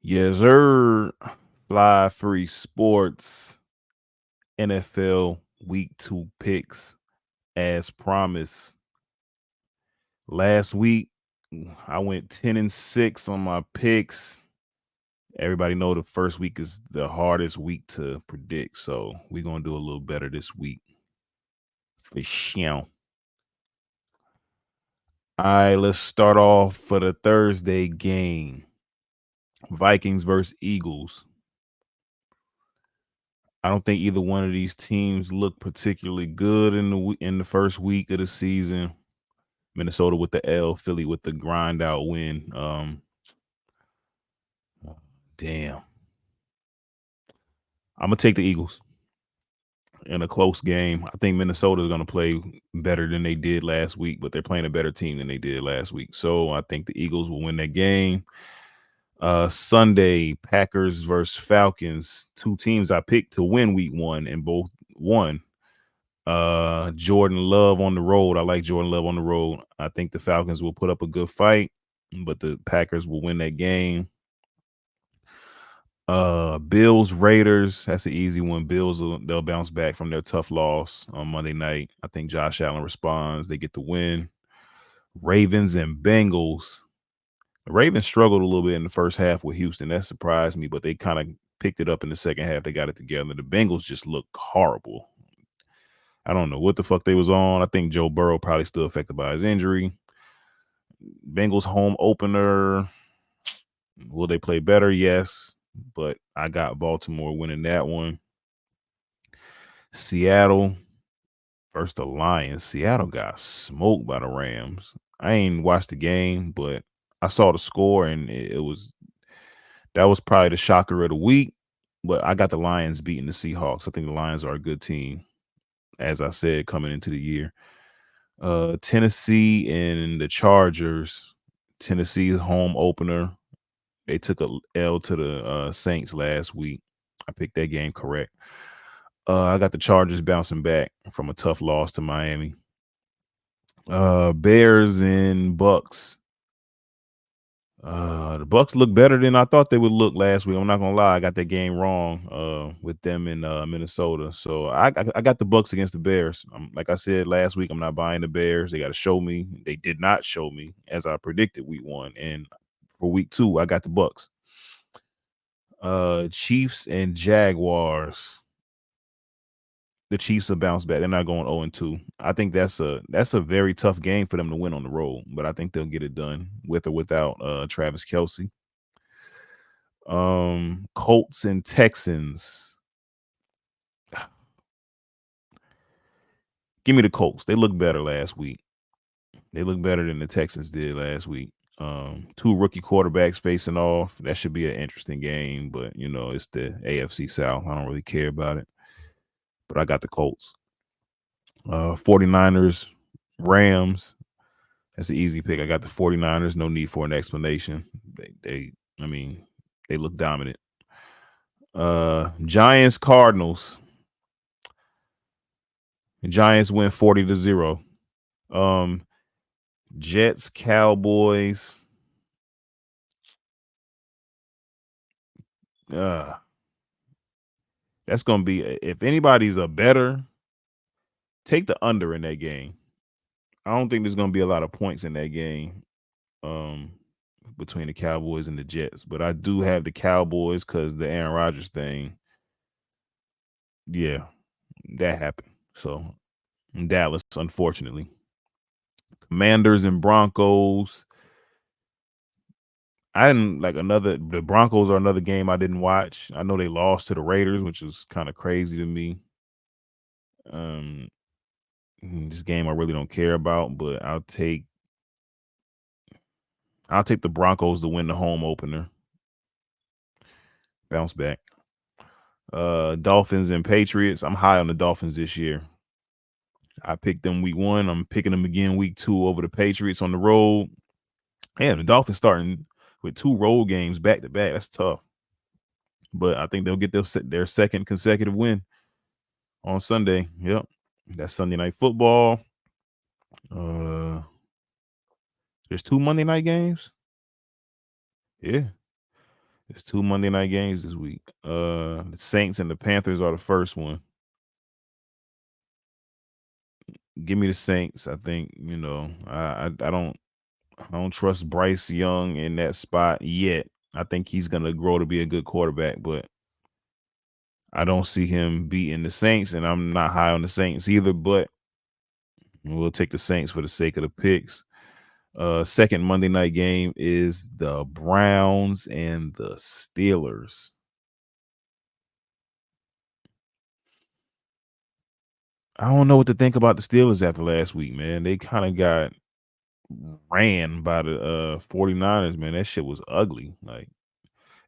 Yes, sir. Fly Free Sports NFL Week 2 picks as promised. Last week, I went 10-6 on my picks. Everybody know the first week is the hardest week to predict, so we're gonna do a little better this week for sure. All right, let's start off for the Thursday game. Vikings versus Eagles. I don't think either one of these teams look particularly good in the first week of the season. Minnesota with the L, Philly with the grind out win. Damn. I'm gonna take the Eagles in a close game. I think Minnesota is gonna play better than they did last week, but they're playing a better team than they did last week. So I think the Eagles will win that game. Sunday, Packers versus Falcons. Two teams I picked to win week one and both won. Jordan Love on the road. I like Jordan Love on the road. I think the Falcons will put up a good fight, but the Packers will win that game. Bills Raiders. That's an easy one. They'll bounce back from their tough loss on Monday night. I think Josh Allen responds. They get the win. Ravens and Bengals. The Ravens struggled a little bit in the first half with Houston. That surprised me, but they kind of picked it up in the second half. They got it together. The Bengals just look horrible. I don't know what the fuck they was on. I think Joe Burrow probably still affected by his injury. Bengals home opener. Will they play better? Yes, but I got Baltimore winning that one. Seattle versus the Lions. Seattle got smoked by the Rams. I ain't watched the game, but I saw the score and it was that was probably the shocker of the week. But I got the Lions beating the Seahawks. I think the Lions are a good team, as I said, coming into the year. Tennessee and the Chargers. Tennessee's home opener. They took a L to the Saints last week. I picked that game correct. I got the Chargers bouncing back from a tough loss to Miami. Bears and Bucks. The Bucks look better than I thought they would look last week. I'm not gonna lie, I got that game wrong with them in Minnesota. So I got the Bucks against the Bears. Like I said last week, I'm not buying the Bears. They got to show me. They did not show me as I predicted week one, and for week two, I got the Bucks. Chiefs and Jaguars. The Chiefs will bounce back. They're not going 0-2. I think that's a very tough game for them to win on the road, but I think they'll get it done with or without Travis Kelsey. Colts and Texans. Give me the Colts. They look better last week. They look better than the Texans did last week. Two rookie quarterbacks facing off. That should be an interesting game, but it's the AFC South. I don't really care about it. But I got the Colts. 49ers, Rams. That's an easy pick. I got the 49ers. No need for an explanation. I mean, they look dominant. Giants, Cardinals. The Giants win 40-0. Jets, Cowboys. Uh, that's gonna be if anybody's a better, take the under in that game. I don't think there's gonna be a lot of points in that game. Between the Cowboys and the Jets, but I do have the Cowboys because the Aaron Rodgers thing. Yeah, that happened. So Dallas, unfortunately. Commanders and Broncos. I didn't like the Broncos are another game I didn't watch. I know they lost to the Raiders, which is kind of crazy to me. Um this game I really don't care about, but I'll take the Broncos to win the home opener. Bounce back. Dolphins and Patriots. I'm high on the Dolphins this year. I picked them week one. I'm picking them again week two over the Patriots on the road. Yeah, the Dolphins starting with two road games back to back. That's tough. But I think they'll get their second consecutive win on Sunday. Yep. That's Sunday night football. Uh there's two Monday night games. Yeah. It's 2 Monday night games this week. The Saints and the Panthers are the first one. Give me the Saints. I think, I don't trust Bryce Young in that spot yet. I think he's gonna grow to be a good quarterback, but I don't see him beating the Saints, and I'm not high on the Saints either, but we'll take the Saints for the sake of the picks. Second Monday night game is the Browns and the Steelers. I don't know what to think about the Steelers after last week, man. They kind of got ran by the 49ers, man. That shit was ugly. Like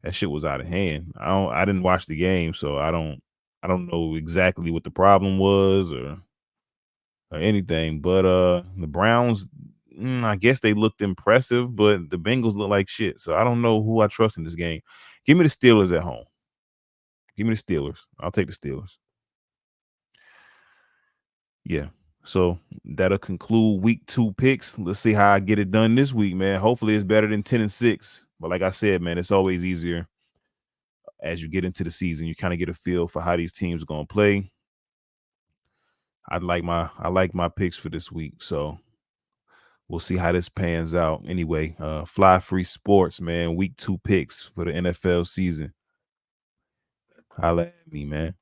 that shit was out of hand. I didn't watch the game, so I don't know exactly what the problem was or anything. But the Browns, I guess they looked impressive, but the Bengals look like shit. So I don't know who I trust in this game. Give me the Steelers at home. Give me the Steelers. I'll take the Steelers. Yeah. So that'll conclude week 2 picks. Let's see how I get it done this week, man. Hopefully it's better than 10-6. But like I said, man, it's always easier as you get into the season. You kind of get a feel for how these teams are gonna play. I like my picks for this week. So we'll see how this pans out. Anyway, Fly Free Sports, man. Week 2 picks for the NFL season. Holla at me, man.